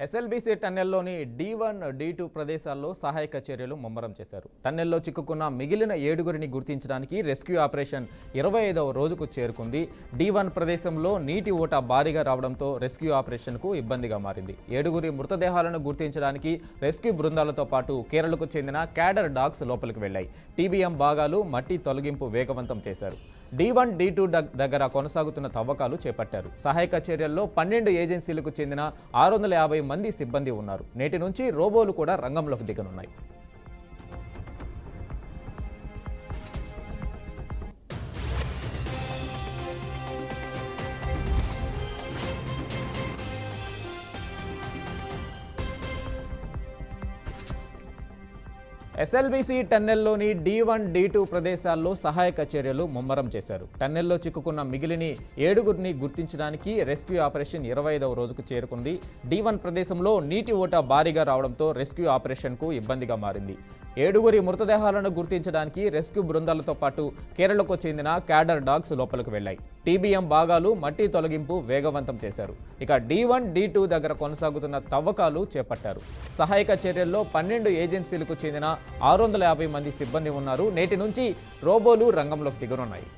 SLBC టన్నెల్లోని D1, D2 ప్రదేశాల్లో సహాయక చర్యలు ముమ్మరం చేశారు. టన్నెల్లో చిక్కుకున్న మిగిలిన 7గురిని గుర్తించడానికి రెస్క్యూ ఆపరేషన్ 25వ రోజుకు చేరుకుంది. D1 ప్రదేశంలో నీటి ఊట భారీగా రావడంతో రెస్క్యూ ఆపరేషన్కు ఇబ్బందిగా మారింది. 7గురి మృతదేహాలను గుర్తించడానికి రెస్క్యూ బృందాలతో పాటు కేరళకు చెందిన క్యాడర్ డాగ్స్ లోపలికి వెళ్లాయి. TBM భాగాలు మట్టి తొలగింపు వేగవంతం చేశారు. D1, D2 దగ్గర కొనసాగుతున్న తవ్వకాలు చేపట్టారు. సహాయక చర్యల్లో 12 ఏజెన్సీలకు చెందిన 650 మంది సిబ్బంది ఉన్నారు. నేటి నుంచి రోబోలు కూడా రంగంలోకి దిగనున్నాయి. ఎస్ఎల్బీసీ టన్నెల్లోని D1, D2 ప్రదేశాల్లో సహాయక చర్యలు ముమ్మరం చేశారు. టన్నెల్లో చిక్కుకున్న మిగిలిన 7గురిని గుర్తించడానికి రెస్క్యూ ఆపరేషన్ 25వ రోజుకు చేరుకుంది. D1 ప్రదేశంలో నీటి ఊట భారీగా రావడంతో రెస్క్యూ ఆపరేషన్కు ఇబ్బందిగా మారింది. 7గురి మృతదేహాలను గుర్తించడానికి రెస్క్యూ బృందాలతో పాటు కేరళకు చెందిన క్యాడర్ డాగ్స్ లోపలికి వెళ్లాయి. TBM భాగాలు మట్టి తొలగింపు వేగవంతం చేశారు. ఇక D1, D2 దగ్గర కొనసాగుతున్న తవ్వకాలు చేపట్టారు. సహాయక చర్యల్లో 12 ఏజెన్సీలకు చెందిన 650 మంది సిబ్బంది ఉన్నారు. నేటి నుంచి రోబోలు రంగంలోకి దిగనున్నాయి.